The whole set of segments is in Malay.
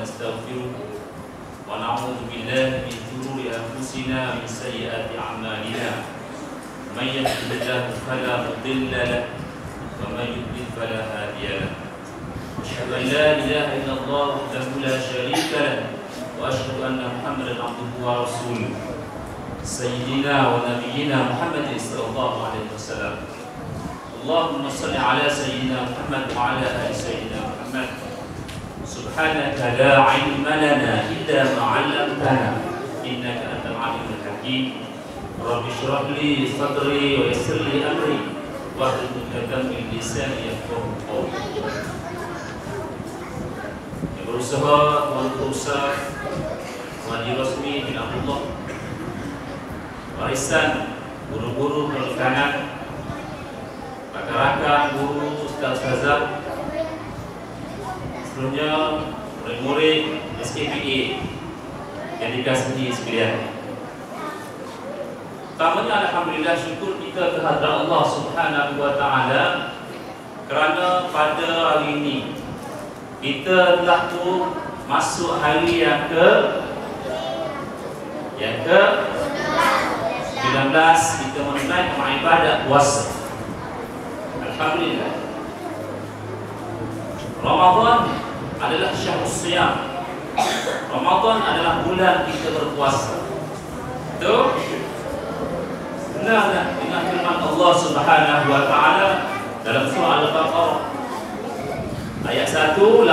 ونستغفره ونعوذ بالله من شرور أنفسنا ومن سيئات أعمالنا من يهده الله فلا مضل له ومن يضلل فلا هادي له أشهد أن لا إله إلا الله وحده لا شريك له وأشهد أن محمدا عبده ورسوله سيدنا ونبينا محمد صلى الله عليه وسلم اللهم صل على سيدنا محمد وعلى آل سيدنا محمد سبحانك لا علم لنا إلا ما علمتنا إنك أنت العليم الحكيم رب اشرح لي صدري ويسر لي أمري واحلل عقدة من لساني يفقهوا قولي. Yang berusaha wali rasmi bin Abdullah, warisan guru-guru perikanan, rakan-rakan guru ustaz-ustazah, sebelumnya murid-murid SKPA yang dikasihi sekalian. Pertamanya alhamdulillah syukur kita kehadrat Allah Subhanahu wa taala kerana pada hari ini kita telah pun masuk hari yang ke 19 kita menunaikan ibadat puasa. Alhamdulillah. Ramadan adalah syahrus siyam. Ramadan adalah bulan kita berpuasa. Itu benar dengan firman Allah Subhanahu wa taala dalam surah Al-Baqarah ayat 183.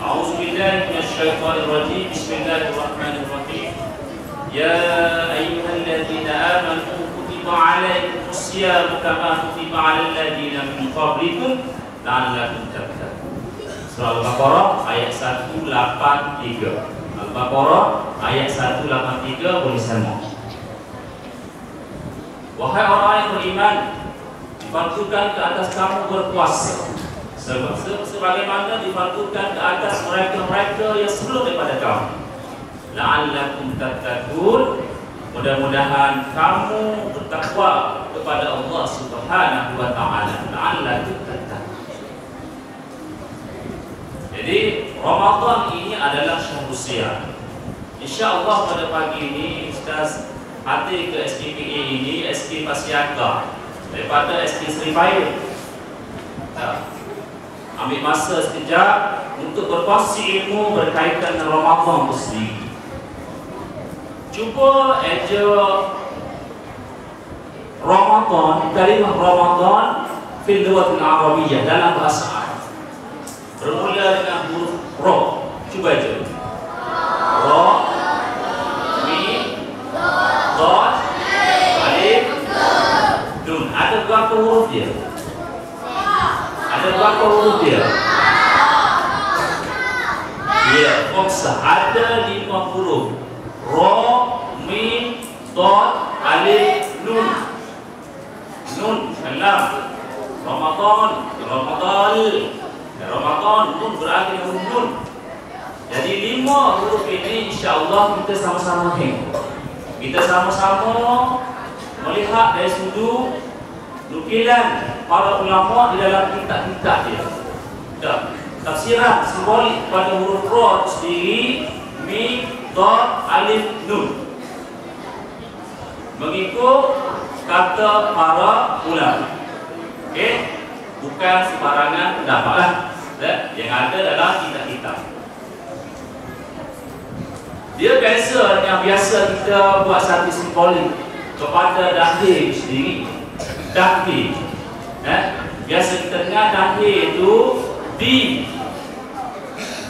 A'udzubillahi minasyaitonir rajim. Bismillahirrahmanirrahim. Ya ayyuhalladzina amanu kutiba 'alaikumus siyam kama kutiba 'alal ladzina min qablikum la'allakum tattaqun. Surah Al-Baqarah ayat 183. Al-Baqarah ayat 183 boleh sama. Wahai orang yang beriman, difardukan ke atas kamu berpuasa sebagaimana difardukan ke atas mereka-mereka yang sebelum daripada kamu. La'allakum tattaqun, mudah-mudahan kamu bertakwa kepada Allah Subhanahu wa taala. La'allakum tattaqun. Jadi Ramadan ini adalah syahrus siyam. Insyaallah pada pagi ini Ustaz hati ke SKPA ini, SK Pasiaka daripada SK Seri Payung ambil masa sekejap untuk berkongsi ilmu berkaitan dengan Ramadan itu sendiri. Cuba eja Ramadan, kalimah Ramadan fil lughatil arabiyyah dalam bahasa Arab. Bermula dengan huruf Ra. Cuba eja. Ra, Mim, Dad, Alif, Nun. Ada berapa huruf dia? Ada berapa huruf dia? Ya, Foksa. Ada 5 huruf. Ra, Mim, Dad, Alif, Nun. Nun, 6. Ramadan, Ramadan, Nun berakhir huruf Nun. Jadi 5 huruf ini insyaAllah kita sama-sama tengok. Kita sama-sama melihat dari sudut nukilan para ulama di dalam kitab-kitab dia. Tafsiran simbolik pada huruf Ra sendiri, Mim, Dad, Alif, Nun, mengikut kata para ulama. Okey, bukan sembarangan pendapatlah. Yang ada dalam kitab-kitab. Dia biasa yang biasa kita buat satu simbolik kepada dahil sendiri. Dahil. Biasa kita dengar dahil itu di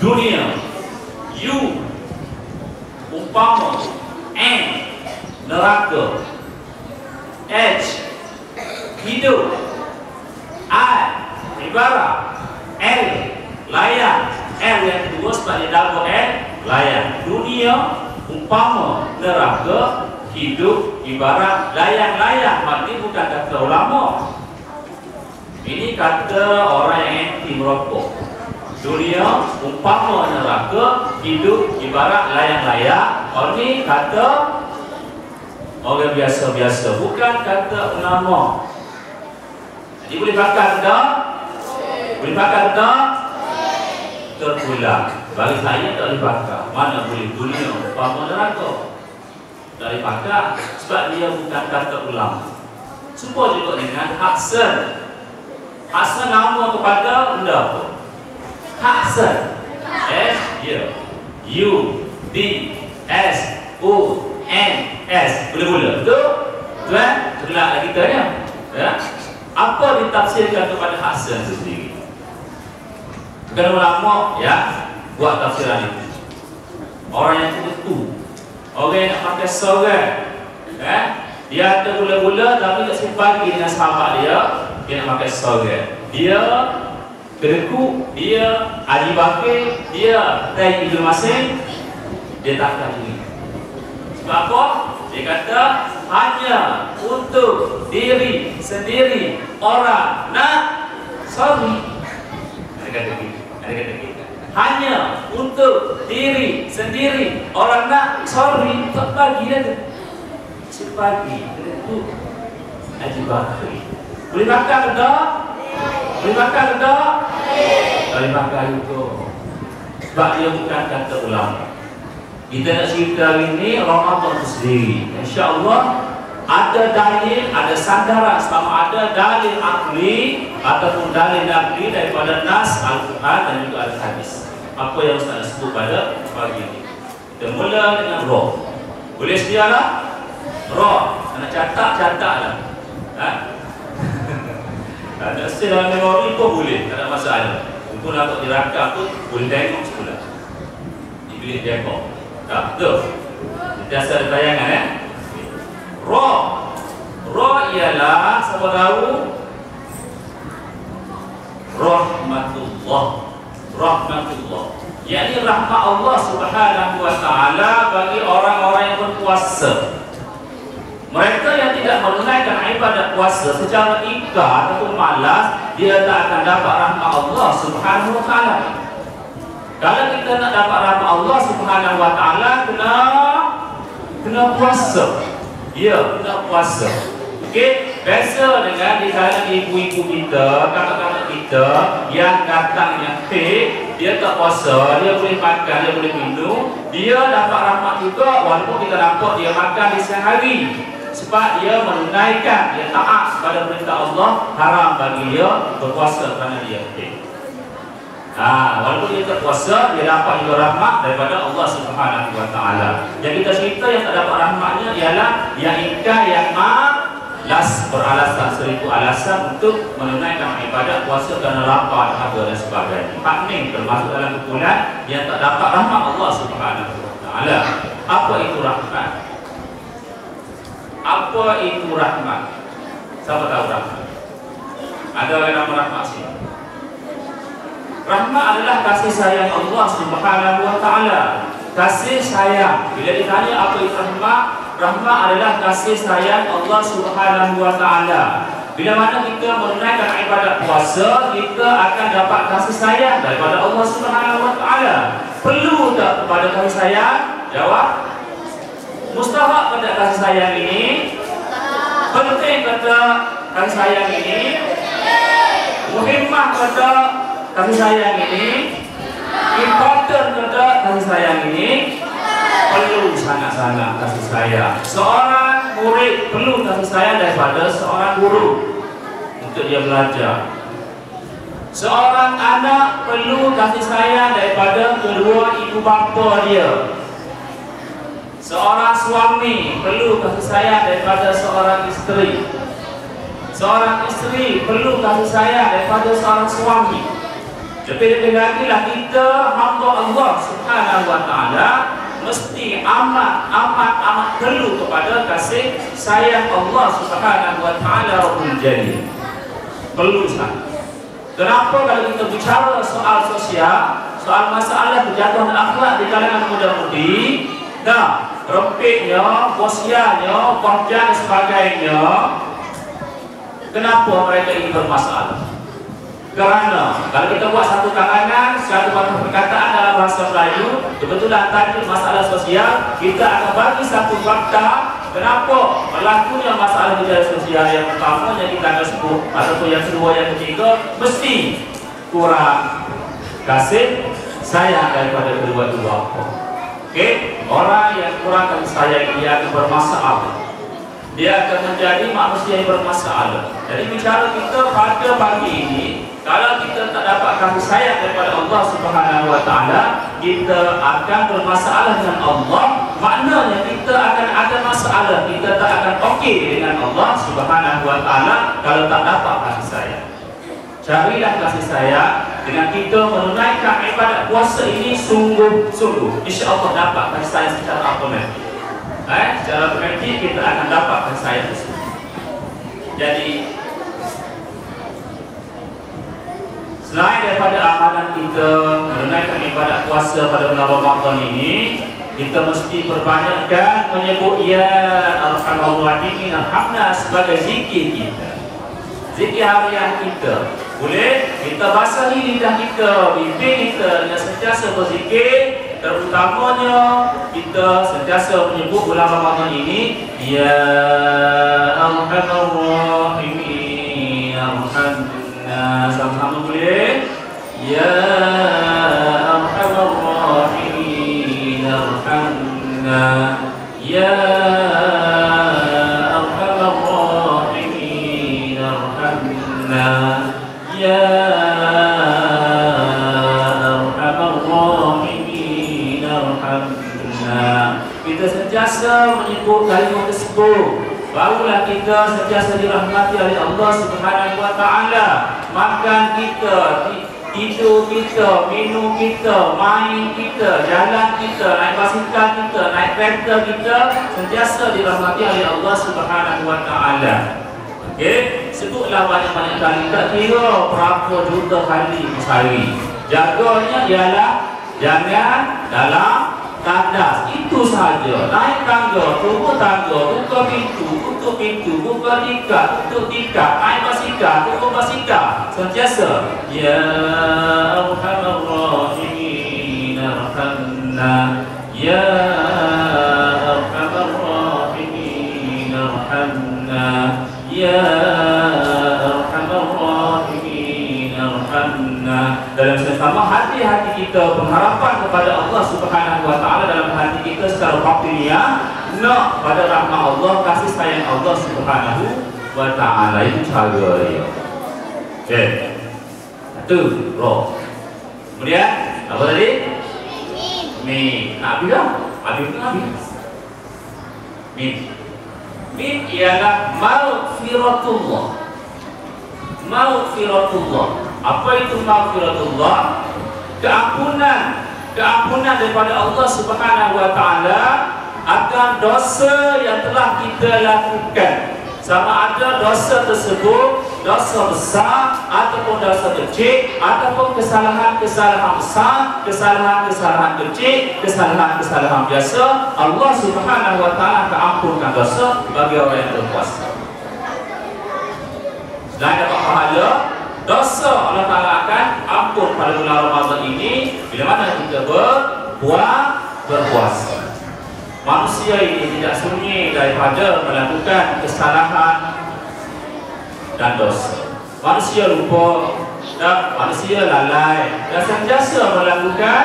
dunia. U umpama. N neraka. H hidup. I ibarat. L layan. L yang kedua sebab dia double L layan. Dunia umpama neraka, hidup ibarat layang-layang. Maknanya bukan kata ulama. Ini kata orang yang anti merokok. Dunia umpama neraka, hidup ibarat layang-layang. Ini kata orang biasa-biasa, bukan kata ulama. Jadi boleh pakai tak? Boleh pakai tak? ulang. Bagi saya tak boleh pakar. Mana boleh dunia, apa neraka. Tak boleh pakar sebab dia bukan kata ulang. Cuba juga dengan Hasan. Hasan nama kepada benda apa? Hasan. S ya. U D S O N S. Boleh-boleh. Betul? Tuan, kelak kita ni. Ya. Apa ditafsirkan kepada Hasan sendiri? Bukan ulama ya buat tafsiran itu. Orang yang tertentu, orang yang nak pakai sorang, dia ada gula-gula tapi tak simpan dengan sahabat dia nak pakai sorang. Dia kedeku, dia Haji Bakir, dia Taib Ibn Masih, dia tak akan ini. Sebab apa? Dia kata hanya untuk diri sendiri orang nak sorry. Ada kata gitu. Hanya untuk diri sendiri orang nak sorry tak bagi ada sepagi itu Haji Bakri boleh makan ke tak? Boleh makan ke tak? Boleh makan itu sebab dia bukan kata ulama. Kita nak cerita ini Ramadan sendiri insya-Allah ada dalil, ada sandaran sama ada dalil akli ataupun dalil nakli daripada nas Al-Quran dan juga Al-Hadis. Apa yang Ustaz sebut pada pagi ini. Kita mula dengan roh. Boleh sedialah? Roh. Nak catat-catatlah. Ada sel dalam memori pun boleh, tak ada masalah. Untuk nak dirakam pun boleh tengok semula. Dipilih tengok. Tak betul. Sentiasa ada tayangan Roh. Roh ialah siapa tahu rahmatullah. Rahmatullah. Yakni rahmat Allah Subhanahu wa taala bagi orang-orang yang berpuasa. Mereka yang tidak menunaikan ibadat puasa secara ikrar ataupun malas, dia tak akan dapat rahmat Allah Subhanahu wa taala. Kalau kita nak dapat rahmat Allah Subhanahu wa taala kena puasa. Ya, kena puasa. Okey, biasa dengan di kalangan ibu-ibu kita, kakak-kakak kita yang datangnya dia tak puasa, dia boleh makan, dia boleh minum, dia dapat rahmat juga walaupun kita nampak dia makan di siang hari. Sebab dia menunaikan, dia taat kepada perintah Allah, haram bagi dia berpuasa kerana dia walaupun dia tak puasa, dia dapat juga rahmat daripada Allah Subhanahu wa taala. Yang kita cerita yang tak dapat rahmatnya ialah yang ingkar, yang malas, beralasan 1000 alasan untuk menunaikan ibadat puasa kerana lapar, dahaga dan sebagainya. Hak ni termasuk dalam kumpulan yang tak dapat rahmat Allah Subhanahu wa taala. Apa itu rahmat? Apa itu rahmat? Siapa tahu rahmat? Ada yang nama rahmat sini? Rahmat adalah kasih sayang Allah Subhanahu wa taala. Kasih sayang. Bila ditanya apa itu rahmat, rahmat adalah kasih sayang Allah Subhanahu wa taala. Bila mana kita menunaikan ibadat puasa, kita akan dapat kasih sayang daripada Allah Subhanahu wa taala. Perlu tak kepada kasih sayang? Jawab. Mustahak pada kasih sayang ini? Penting kata kasih sayang ini? Muhimmah kata kasih sayang ini? Important kata kasih sayang ini? Perlu sangat-sangat kasih sayang. Seorang murid perlu kasih sayang daripada seorang guru untuk dia belajar. Seorang anak perlu kasih sayang daripada kedua ibu bapa dia. Seorang suami perlu kasih sayang daripada seorang isteri. Seorang isteri perlu kasih sayang daripada seorang suami. Lebih lagi lah kita hamba Allah Subhanahu wa taala mesti amat perlu kepada kasih sayang Allah Subhanahu wa taala Rabbul Jalil. Perlu sangat. Kenapa kalau kita bicara soal sosial, soal masalah kejatuhan akhlak di kalangan muda-mudi, rempitnya, bosiannya, bahkan sebagainya, kenapa mereka ini bermasalah? Kerana kalau kita buat satu karangan, satu perkataan dalam bahasa Melayu, kebetulan tadi masalah sosial, kita akan bagi satu fakta kenapa berlakunya masalah di sosial. Yang pertama yang kita akan sebut, ataupun yang kedua, yang ketiga, mesti kurang kasih sayang daripada kedua-dua. Orang yang kurang kasih sayang dia akan bermasalah. Dia akan menjadi manusia yang bermasalah. Jadi bicara kita pada pagi ini, kalau kita tak dapat kasih sayang daripada Allah Subhanahu Wa Taala, kita akan bermasalah dengan Allah. Maknanya kita akan ada masalah, kita tak akan okey dengan Allah Subhanahu Wa Taala kalau tak dapat kasih sayang. Carilah kasih sayang dengan kita menunaikan ibadat puasa ini sungguh-sungguh. Insya-Allah dapat kasih sayang secara otomatis. Secara otomatis kita akan dapat kasih sayang tersebut. Jadi selain daripada amalan kita menunaikan ibadat puasa pada bulan Ramadan ini, kita mesti perbanyakkan menyebut ya Arhamar Rahimin Alhamdulillah sebagai zikir kita, zikir harian kita. Boleh kita basahi lidah kita, bibir kita dengan sentiasa berzikir. Terutamanya kita sentiasa menyebut bulan Ramadan ini ya Arhamar Rahimin Alhamdulillah. Sama-sama boleh ya Arhamar Rahimin Alhamdulillah ya Arhamar Rahimin Alhamdulillah ya Arhamar Rahimin Alhamdulillah. Kita sentiasa menyebut kalimat tersebut, barulah kita sentiasa dirahmati oleh Allah Subhanahu Wa Taala. Makan kita, tidur kita, minum kita, main kita, jalan kita, naik basikal kita, naik kereta kita, sentiasa dirahmati oleh Allah Subhanahu Wa Taala. Sebutlah banyak-banyak kali, tak kira berapa juta kali sehari. Jaganya ialah jangan dalam tandas, itu saja. Naik tangga, turun tangga, buka pintu, tutup pintu, buka tikar, tutup tikar, naik basikal, turun basikal. Sentiasa ya Arhamar Rahimin Alhamdulillah ya Arhamar Rahimin Alhamdulillah ya Arhamar Rahimin Alhamdulillah. Dalam sesama hati-hati kita pengharapan kepada Allah Subhanahu Wa Taala, dalam hati kita secara batiniah nak pada rahmat Allah, kasih sayang Allah Subhanahu Wa Taala. Itu cara dia. Satu roh. Kemudian apa tadi? Mim. Habis dah. Habis. Mim. Mim ialah maghfiratullah. Maghfiratullah. Apa itu maghfiratullah? Keampunan daripada Allah Subhanahu Wa Taala akan dosa yang telah kita lakukan. Sama ada dosa tersebut dosa besar ataupun dosa kecil, ataupun kesalahan-kesalahan besar, kesalahan-kesalahan kecil, kesalahan-kesalahan biasa, Allah Subhanahu Wa Taala akan ampunkan dosa bagi orang yang berpuasa. Selain dapat pahala, dosa Allah Taala akan ampun pada bulan Ramadan ini bila mana kita berpuasa. Manusia ini tidak sunyi daripada melakukan kesalahan dan dosa. Manusia lupa dan manusia lalai dan sentiasa melakukan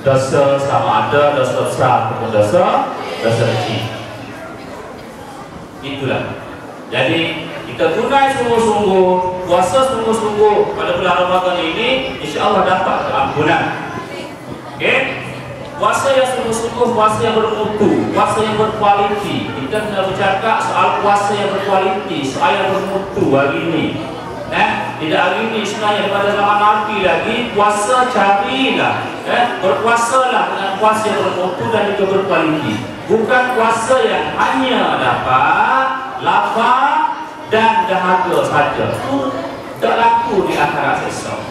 dosa, sama ada dosa besar ataupun dosa kecil. Itulah. Jadi kita tunai sungguh-sungguh, puasa sungguh-sungguh pada bulan Ramadan ini, insya-Allah dapat keampunan. Puasa yang sungguh-sungguh, puasa yang bermutu, puasa yang berkualiti. Kita kena bercakap soal puasa yang berkualiti, soal yang bermutu hari ini. Tidak hari ini sebenarnya pada zaman Nabi lagi, puasa carilah, berpuasalah dengan puasa yang bermutu dan juga berkualiti. Bukan puasa yang hanya dapat lapar dan dahaga saja. Itu tak laku di akhirat esok.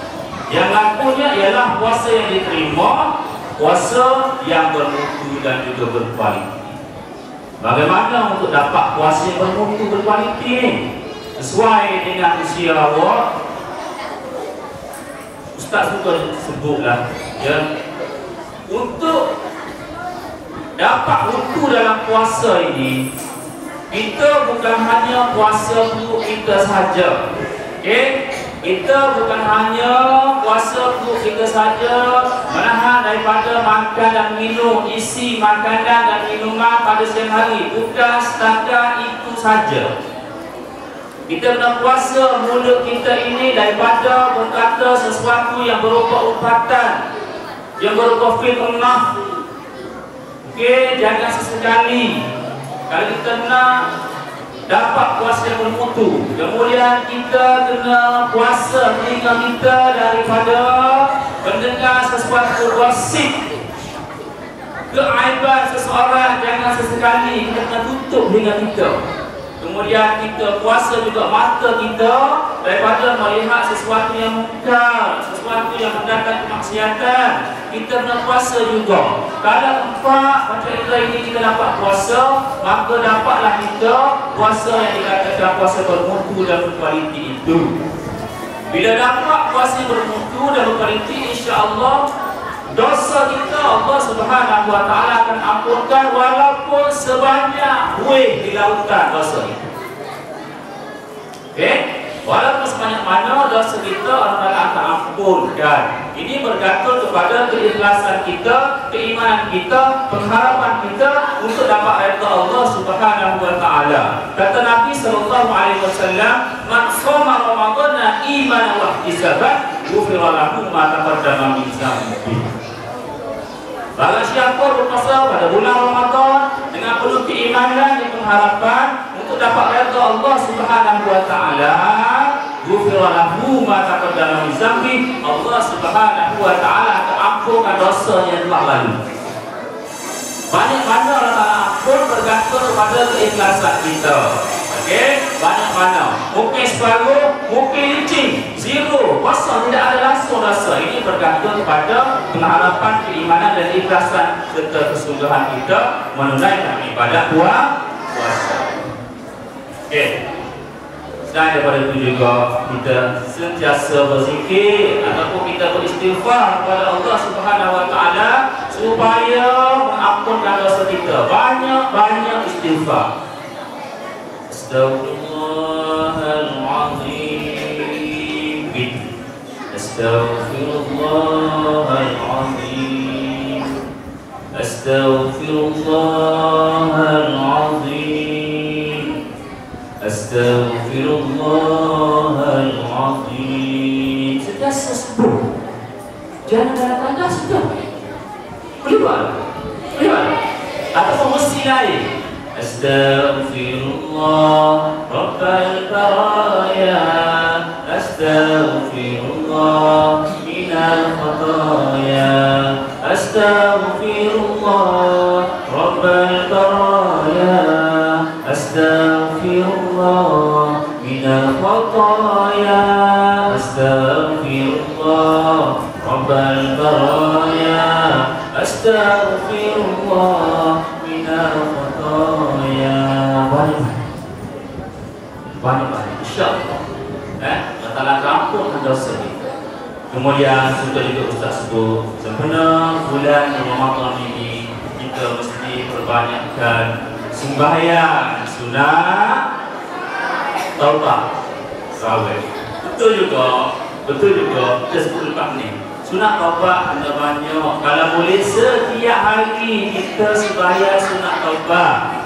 Yang lakunya ialah puasa yang diterima, puasa yang bermutu dan juga berkualiti. Bagaimana untuk dapat puasa yang bermutu berkualiti ini? Sesuai dengan usia awak. Ustaz suka sebutlah, ya, untuk dapat mutu dalam puasa ini, kita bukan hanya puasa untuk kita saja. Kita bukan hanya puasa untuk kita saja menahan daripada makan dan minum, isi makanan dan minuman pada siang hari. Bukan sekadar itu saja. Kita kena puasa mulut kita ini daripada berkata sesuatu yang berupa umpatan, yang berupa fitnah. Okey, jangan sesekali. Kalau kita nak dapat puasa yang bermutu, kemudian kita kena puasa telinga kita daripada mendengar sesuatu gosip, keaiban seseorang. Jangan sesekali kita kena tutup telinga kita. Kemudian kita puasa juga mata kita daripada melihat sesuatu yang mungkar, sesuatu yang mendatangkan kemaksiatan. Kita kena puasa juga. Kalau empat macam ini kita dapat puasa, maka dapatlah kita puasa yang dikatakan puasa bermutu dan berkualiti itu. Bila dapat puasa bermutu dan berkualiti, insya-Allah dosa kita Allah Subhanahu wa taala akan ampunkan walaupun sebanyak buih di lautan dosa itu. Okey? Walaupun sebanyak mana dosa kita Allah akan ampunkan. Ini bergantung kepada keikhlasan kita, keimanan kita, pengharapan kita untuk dapat redha Allah Subhanahu wa taala. Kata Nabi sallallahu alaihi wasallam, "Man shoma Ramadhana imanan wa ihtisaban, ghufira lahu ma taqaddama min dhanbihi." Barang siapa berpuasa pada bulan Ramadan dengan penuh keimanan dan pengharapan untuk dapat redha Allah Subhanahu wa taala, ghufira lahu ma taqaddama min dhanbihi, Allah Subhanahu wa taala akan ampunkan dosa yang telah lalu. Banyak mana Allah Taala ampun bergantung kepada keikhlasan kita. Okey, banyak mana. Mungkin separuh, mungkin licin, zero, kosong, tidak ada langsung dosa. Ini bergantung kepada pengharapan, keimanan dan ikhlasan serta kesungguhan kita menunaikan ibadat puasa. Okey. Selain daripada itu juga kita sentiasa berzikir ataupun kita beristighfar kepada Allah Subhanahu wa taala supaya mengampunkan dosa kita. Banyak-banyak istighfar. Astaghfirullahalazim. Astaghfirullahalazim. Astaghfirullahalazim. Astaghfirullahalazim. Sentiasa sebut. Jangan tanda-tanda sudah. Keluar. Ataupun mesti lain. Astaghfirullah Rabbal baraya, Astaghfirullah minal khataya, Astaghfirullah Rabbal baraya, Astaghfirullah minal khataya, Astaghfirullah Rabbal baraya, Astaghfirullah minal khataya. Banyak-banyak insya-Allah. Allah Taala ampunkan dosa kita. Kemudian sudah juga Ustaz sebut, sebenarnya bulan Ramadan ini kita mesti perbanyakkan sembahyang sunat taubah tarawih. Betul juga kita sebut lepas ni. Sunat taubah ada banyak. Kalau boleh setiap hari kita sembahyang sunat taubah.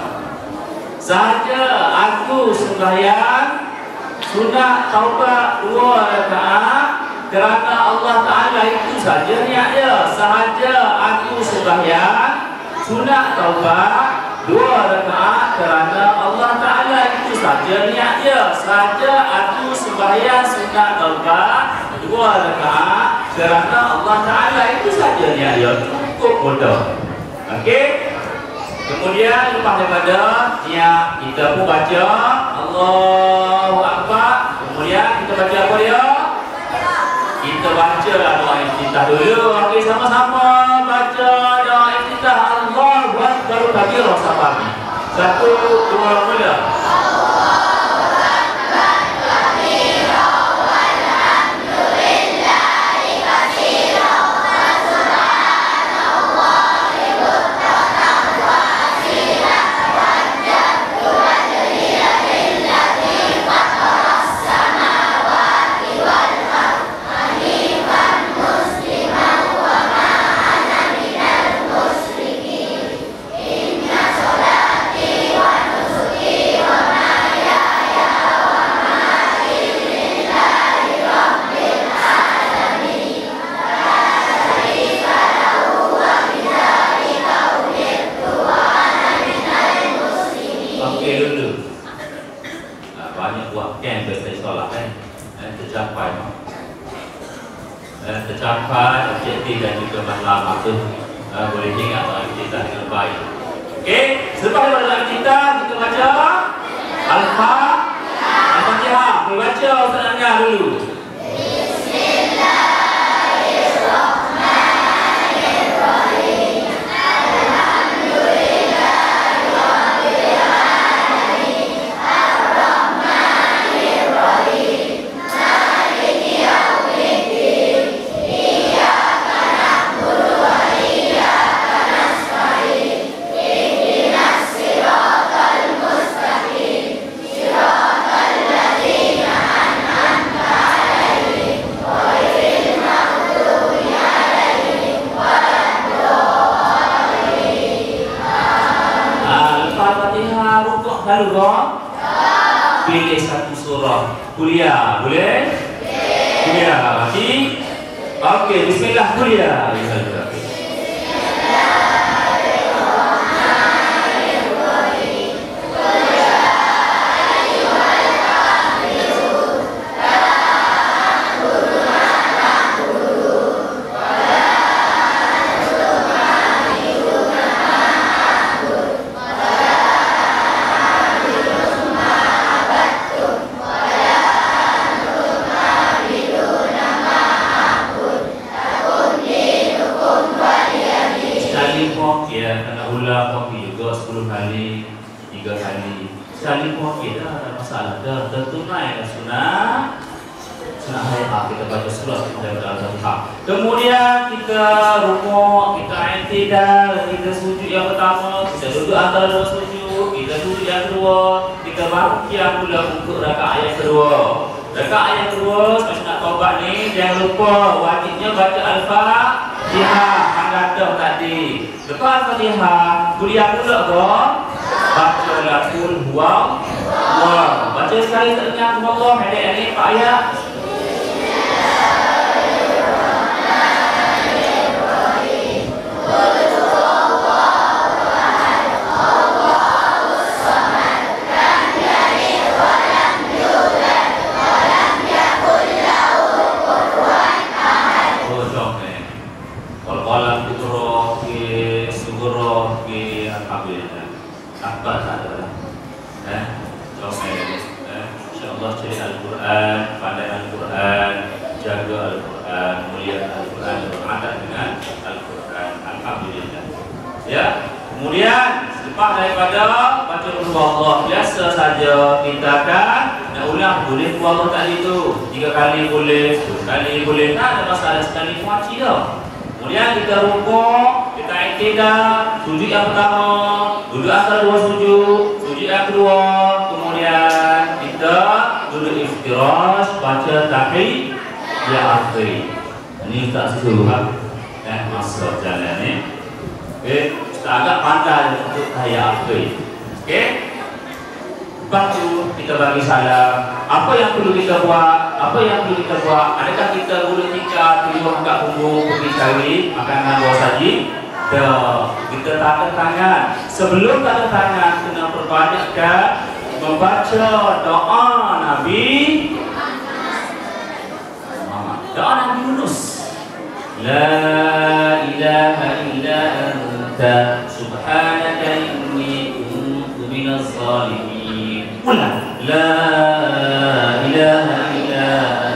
Sahaja aku sembahyang sunat taubah 2 rakaat kerana Allah Taala itu saja niatnya. Sahaja aku sembahyang sunat taubah 2 rakaat kerana Allah Taala itu saja niatnya. Sahaja aku sembahyang sunat taubah 2 rakaat kerana Allah Taala itu saja niatnya. Cukup mudah. Okey. Kemudian lepas daripada niat kita pun baca Allahu Akbar. Kemudian kita baca apa dia? Kita baca doa iftitah dulu. Okey, sama-sama baca doa iftitah. Allahu Akbar kabira sabani. 1, 2, mula. hafal, objektif dan juga matlamat tu boleh ingat kita dengan baik. Okey, selepas daripada kita baca Al-Fatihah. Boleh baca Ustaz Ania dulu. Lalu pilih satu surah kuliah, boleh? Kuliah, baca. Okey, bismillah kuliah. Kemudian kita rukuk, kita i'tidal, kita sujud yang pertama, kita duduk antara dua sujud, kita sujud yang kedua, kita baru qiyam pula untuk rakaat yang kedua. Rakaat yang kedua, macam nak taubat ni, jangan lupa wajibnya baca Al-Fatihah yang ada tadi. Lepas Al-Fatihah, kuliah pula ke? Baca Qul huwallah. Baca sekali ternyata Allah, hadis ni Pak ayat. Kemudian selepas daripada baca Qul huwallah, biasa saja kita kan nak ulang boleh Qul huwallah tadi tu 3 kali boleh, 10 kali boleh, tak ada masalah, sekali kuaci dah. Kemudian kita rukuk, kita i'tidal, sujud yang pertama, duduk antara dua sujud, sujud yang kedua, kemudian kita duduk iftirash, baca tahiyyatul akhir. Ini tak suruh masuk jalan ni. Okey, agak pandai untuk tahiyyatul akhir. Okey. Lepas tu kita bagi salam. Apa yang perlu kita buat? Adakah kita boleh tinggal tidur angkat punggung pergi cari makanan buah saji? Kita tanda tangan. Sebelum tanda tangan kena perbanyakkan membaca doa Nabi Muhammad. Doa Nabi Yunus. La ilaha illa anta subhanaka inni kuntu minaz zalimin. Ulang. La ilaha illa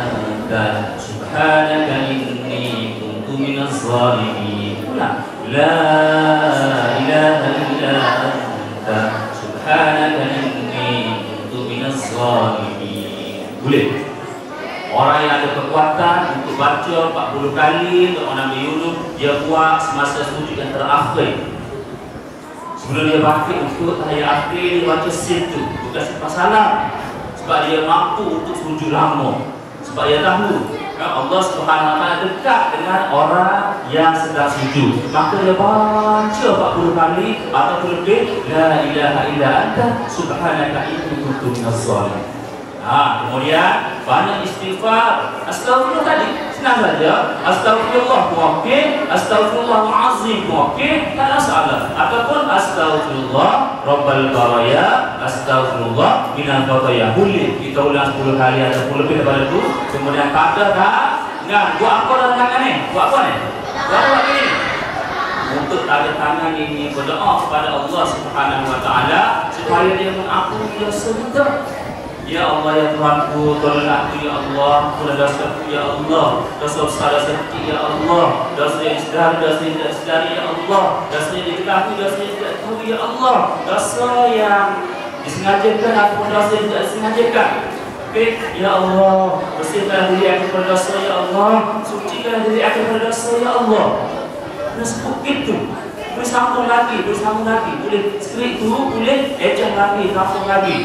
anta subhanaka inni kuntu minaz zalimin. Ulang. La ilaha illa anta subhanaka inni kuntu minaz zalimin. Boleh? Orang yang ada kekuatan untuk baca 40 kali doa Nabi Yunus, dia buat semasa sujud yang terakhir. Sebelum dia bangkit untuk tahiyat akhir, dia baca situ, bukan selepas salam. Sebab dia mampu untuk sujud lama. Sebab dia tahu Allah Subhanahu Wa Taala dekat dengan orang yang sedang sujud. Maka dia baca 40 kali atau lebih, la ilaha illa anta subhanaka inni kuntu minaz zalimin. Kemudian banyak istighfar. Astagfirullah tadi senang saja. Astagfirullah okey, astagfirullahalazim okey, tak ada masalah. Ataupun astagfirullah rabbal baraya, astagfirullah minal khataya. Boleh kita ulang 10 kali ataupun lebih daripada itu. Kemudian tak ada Nah, buat apa dalam tangan ni? Buat apa ni? Buat apa ini? Untuk tanda tangan ini berdoa kepada Allah Subhanahu Wa Taala supaya Dia mengampuni dosa kita. Ya Allah, ya Tuhanku, tolonglah aku ya Allah, ampunilah dosaku ya Allah, dosa besar, dosa kecil ya Allah, dosa yang sedar, dosa yang tidak sedar ya Allah, dosa yang diketahui, dosa yang tidak diketahui ya Allah, dosa yang disengajakan ataupun dosa yang tidak disengajakan. Ya Allah, bersihkanlah diri aku dari dosa ya Allah, sucikanlah diri aku dari dosa ya Allah. Kena sebut gitu. Boleh sambung lagi, boleh skrip tu, boleh ejak lagi, sambung lagi.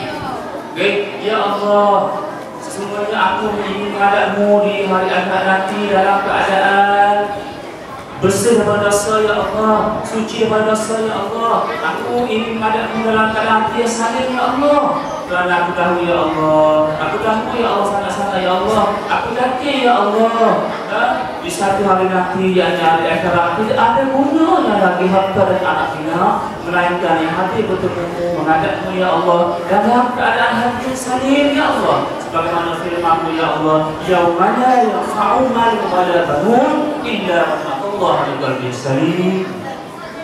Ya Allah, sesungguhnya aku ingin menghadap-Mu di hari akhirat nanti dalam keadaan bersih daripada dosa ya Allah, suci daripada dosa ya Allah. Aku ingin menghadap-Mu dalam keadaan Dia saling ya Allah. Kerana aku tahu ya Allah, aku tahu ya Allah sangat-sangat ya Allah, aku yakin ya Allah, di satu hari nanti yang hari akhirat tidak ada gunanya lagi harta dan anak bina, melainkan yang hati bertemu menghadap-Mu ya Allah dalam keadaan hati saling ya Allah. Sebagaimana firman-Mu ya Allah, yaumana yanfa'u malun wala banun illa man Allah biqalbin salim.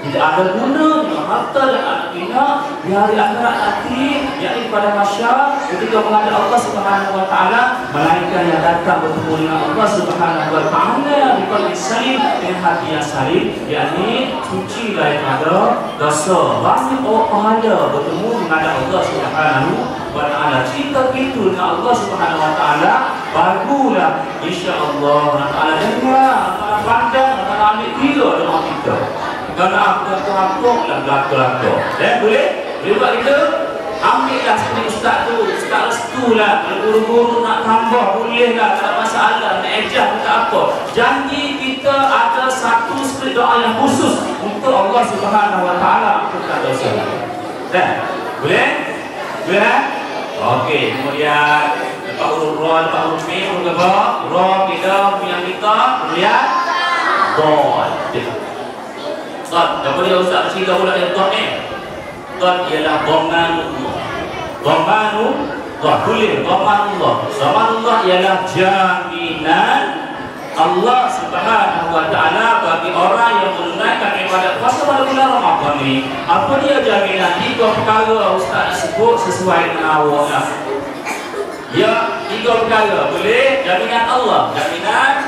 Tidak ada gunanya harta dan anak bina di hari akhirat nanti, yakni pada mahsyar ketika menghadap Allah Subhanahu Wa Taala, melainkan yang datang bertemu dengan Allah Subhanahu Wa Taala biqalbin salim, dengan hati yang salim, yakni suci daripada dosa. Banyak orang pahala bertemu menghadap Allah Subhanahu Wa Taala. Jika begitu dengan Allah Subhanahu Wa Taala, barulah insya-Allah Allah Taala dengar, Allah pandang, Allah ambil kira doa kita. Karena aku lah belakang. Boleh buat kita. Ambillah seperti ustaz tu, ustaz restu lah. Kalau guru-guru nak tambah, boleh lah, tak ada masalah. Nak ejah, tak apa. Janji kita ada satu skrip doa yang khusus untuk Allah Subhanahu Wa Taala ampunkan dosa. Boleh? Boleh? Okey, kemudian lepas huruf ra, lepas huruf mim, huruf ba, ra kita punya kita, kemudian dal. Dot, apa dia ustaz cerita pula yang dot ni? Dot ialah dhamanullah. Dhamanullah, boleh dhamanullah. Dhamanullah ialah jaminan Allah Subhanahu Wa Taala bagi orang yang menunaikan ibadat puasa pada bulan Ramadan ni. Apa dia jaminan? 3 perkara ustaz sebut sesuai dengan awak. Ya, 3 perkara. Boleh jaminan Allah, jaminan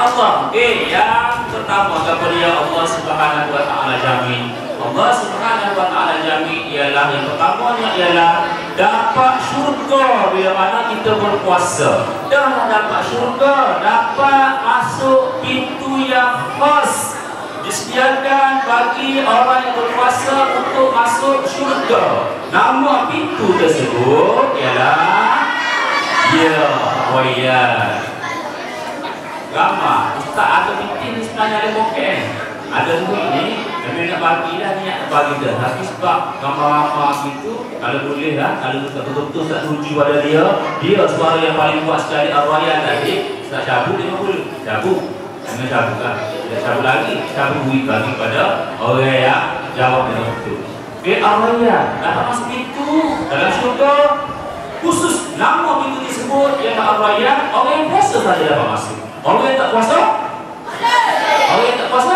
Allah. Okey, yang pertama kepada dia Allah Subhanahu Wa Taala jamin. Allah Subhanahu Wa Taala jamin ialah yang pertamanya ialah dapat syurga bila mana kita berpuasa. Dah dapat syurga, dapat masuk pintu yang khas disediakan bagi orang yang berpuasa untuk masuk syurga. Nama pintu tersebut ialah Rayyan. Ramah, ustaz ada meeting sebenarnya ada bokeh. Ada duit ni, kami nak bagi dah, niat nak bagi dah. Tapi sebab ramah-ramah gitu, kalau boleh lah, kalau betul-betul tak tuju pada dia suara yang paling kuat sekali Rayyan tadi, ustaz cabut 50. Cabut, jangan cabut kan. Dia cabut lagi, cabut duit lagi pada orang yang jawab dengan betul. Rayyan, dapat masuk itu dalam syurga. Khusus nama pintu disebut ialah Rayyan. Orang yang puasa saja dapat masuk. Orang yang tak puasa? Orang yang tak puasa?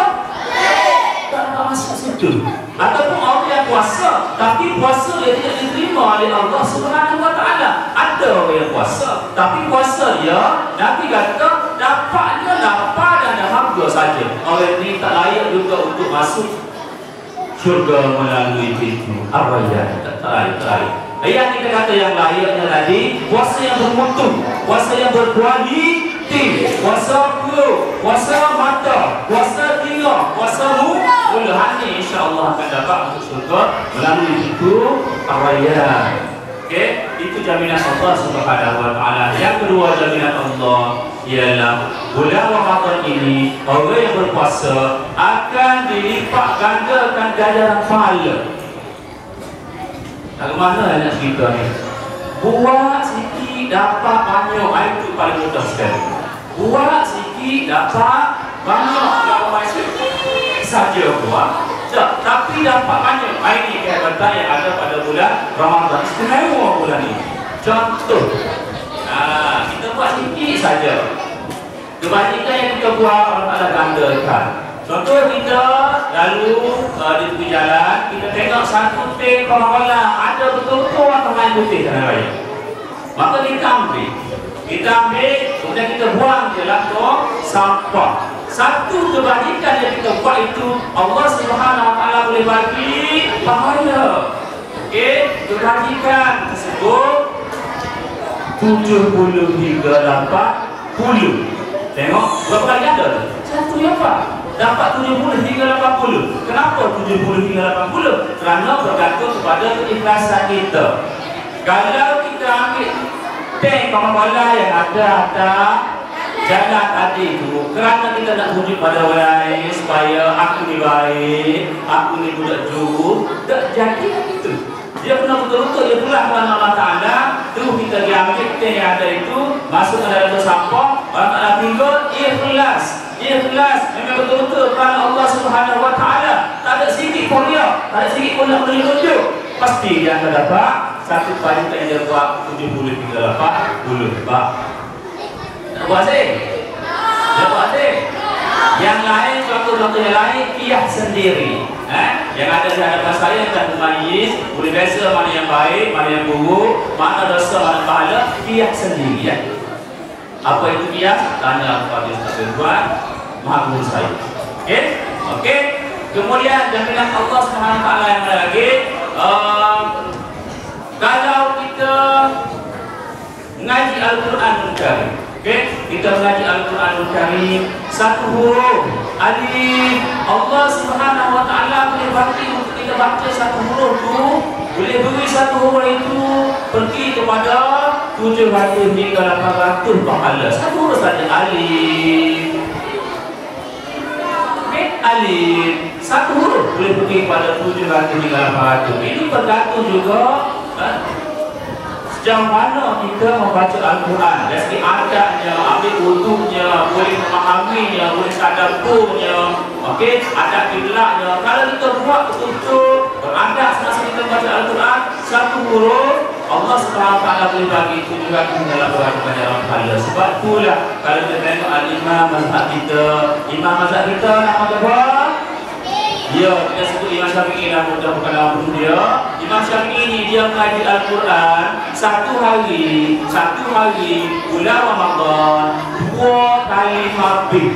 Tak dapat masuk situ. Ataupun orang yang puasa tapi puasa dia tidak diterima oleh Allah Subhanahu Wa Taala. Ada orang yang puasa tapi puasa dia Nabi kata dapatnya lapar dan dahaga saja. Orang ini tak layak juga untuk masuk syurga melalui pintu Rayyan. Tak layak. Yang kita kata yang layaknya tadi, puasa yang bermutu, puasa yang berkualiti, puasa perut, puasa mata, puasa telinga, puasa mulut. Hanya insya-Allah akan dapat masuk syurga melalui pintu Rayyan. Okey, itu jaminan Allah Subhanahu Wa Taala. Yang kedua jaminan Allah ialah bulan Ramadan ini orang yang berpuasa akan dilipat gandakan ganjaran pahala. Dari mana nak cerita ni? Buat sikit dapat banyak, itu paling mudah sekali. Buat sikit dapat banyak, kalau sikit saja buat, tapi dapat banyak. Ini kehebatan yang ada pada bulan Ramadan. Istimewa bulan ini. Contoh, kita buat sikit saja. Kebajikan yang kita buat Allah Ta'ala gandakan. Contoh kita lalu di tepi jalan, kita tengok satu teh kola-kola ada betul-betul atau main putih dan lain. Maka kita ambil, kemudian kita buang je lah tong sampah. Satu kebajikan yang kita buat itu Allah Subhanahu Wa Taala boleh bagi pahala. Okey, kebajikan tersebut 70 hingga 80. Tengok berapa kali ada tu? Satu yang apa? Dapat 70 hingga 80. Kenapa 70 hingga 80? Kerana bergantung kepada keikhlasan kita. Kalau kita ambil tank Coca-Cola yang ada jalan tadi itu, kerana kita nak tunjuk pada orang lain supaya aku ni baik, aku ni budak jujur, tak jadi begitu. Dia kena betul-betul dia pulang kepada Allah Ta'ala. Tu kita diambil tank yang ada itu, masuk ke dalam sampah, Allah Ta'ala tinggal ikhlas memang betul-betul kerana Allah Subhanahu Wa Ta'ala. Tak ada sikit pun dia, tak ada sikit pun nak menunjuk. Pasti dia akan dapat satu paling yang dia buat 70 hingga 80 bab. Nak buat sih? Nak buat sih? Yang lain, contoh-contoh yang lain, pihak sendiri. Yang ada di hadapan saya yang tak bermayis, boleh biasa mana yang baik, mana yang buruk, mana dosa, mana pahala, pihak sendiri. Apa itu pihak? Tanya kepada Ustaz Ridwan, Maha Guru saya. Okey? Kemudian jaminan Allah Subhanahu Wa Taala yang lagi, kalau kita mengaji Al-Quranul Karim, kita mengaji Al-Quranul Karim, satu huruf alif, Allah Subhanahu Wa Taala boleh bagi untuk kita baca satu huruf tu, boleh beri satu huruf itu pergi kepada 700 hingga 800 pahala. Satu huruf saja, alif. Alif, satu huruf boleh pergi kepada 700 hingga 800. Ini bergantung juga sejauh mana kita membaca Al-Quran. Dari segi adabnya, ambil wuduknya, boleh memahaminya, boleh tadaburnya, okey, adab kiblatnya. Kalau kita buat betul-betul beradab semasa kita membaca Al-Quran, satu huruf Allah Subhanahu Wa Taala boleh bagi 700 hingga 800 ganjaran pahala. Sebab itulah kalau kita tengok al-imam mazhab kita nama apa? Ya, kita sebut Imam Syafi'i lah, mudah bukan nama bunuh dia. Imam Syafi'i ni dia mengaji Al-Quran satu hari bulan Ramadan 2 kali mabit.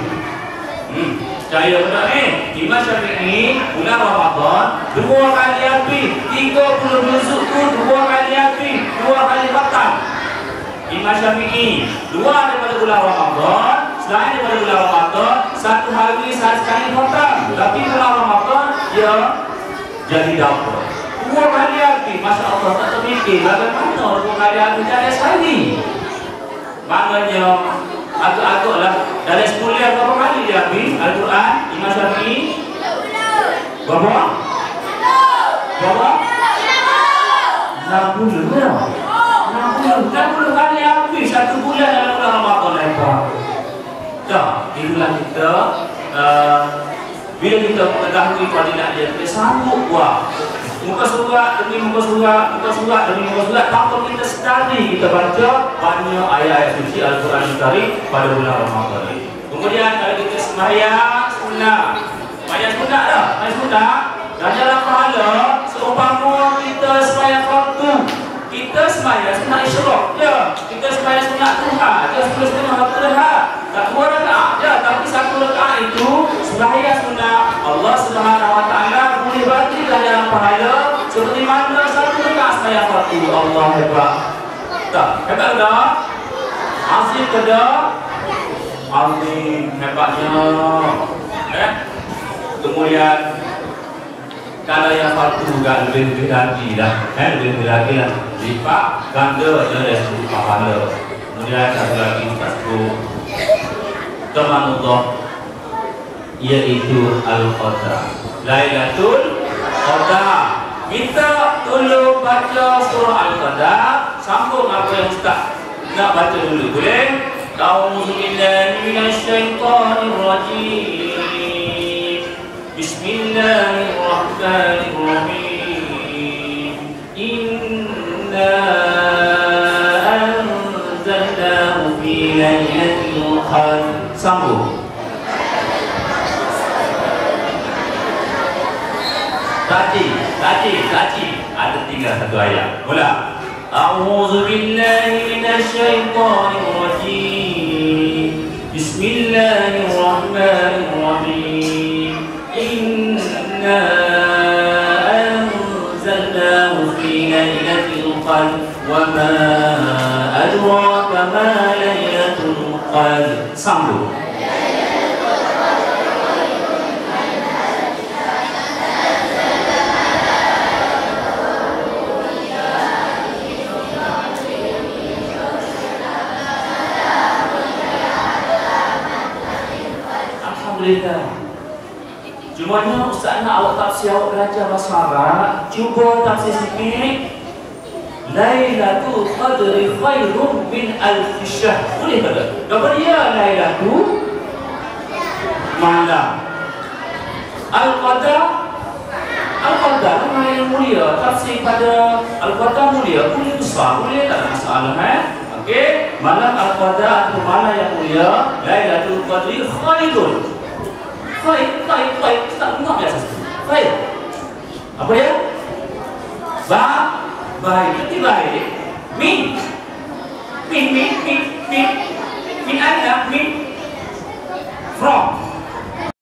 Percaya benar Imam Syafi'i bulan Ramadan 2 kali habis, 30 juzuk tu 2 kali habis, 2 kali khatam. Imam Syafi'i 2 daripada bulan Ramadan, selain daripada bulan Ramadan, satu hari sekali khatam. Tapi bulan Ramadan dia jadi dapat 2 kali habis. Masya Allah, tak terfikir bagaimana 2 kali habis dari sekali. Maknanya agak-agak lah dari 10 berapa kali dia habis Al-Quran Imam Syafi'i? Berapa? 60 ya? 60 kali habis satu bulan dalam bulan Ramadan lepas. Tak, itulah kita bila kita mengetahui fadilah dia, kita sanggup buat muka surat demi muka surat tanpa kita sedari kita baca banyak ayat-ayat suci Al-Quran Karim pada bulan Ramadan ini. Kemudian kalau kita sembahyang sunnah, dan dalam pahala seumpama kita sembahyang waktu, kita sembahyang sunnah isyraq je, kita sembahyang sunnah Tuhan je, 10 waktu dah, tak 2 rakaat je, tapi 1 rakaat itu sembahyang sunnah. Allah Subhanahu Wa Taala boleh bagi dalam pahala seperti mana 1 rakaat sembahyang waktu. Allah hebat. Tak, hebat tak? Azim ke tak? Azim hebatnya. Kemudian kalau yang fardu juga lebih lagi lah, lebih lagi lah, lipat ganda dari segi pahala. Kemudian satu lagi satu temanullah, iaitu Al-Qadar, Lailatul Qadar. Kita dulu baca surah Al-Qadar, sambung apa yang Ustaz nak baca dulu, boleh? A'udzubillahi minasyaitonirrajim. Bismillahirrahmanirrahim. Inna anzalnahu fi lailatul qadr. Sambung. Tadi. Ada tinggal satu ayat. Mula. A'udzu billahi minasyaitonir rajim. Bismillahirrahmanirrahim. Inna anzalnahu fi lailatul qadr wa ma adraka ma lailatul qadr. Sambung. Cumanya Ustaz nak awak tafsir, awak belajar bahasa Arab. Cuba tafsir sikit. Lailatul Qadri khairun min alf syahr. Boleh tak? Apa dia Lailatul malam? Al-Qadar nama yang mulia. Tafsir pada Al-Qadar mulia, boleh besar, boleh tak ada masalah Okey, malam Al-Qadar atau malam yang mulia, Lailatul Qadri khairun. Khair, tak dengar biasa. Khair. Apa dia? Baik, itu baik. Min.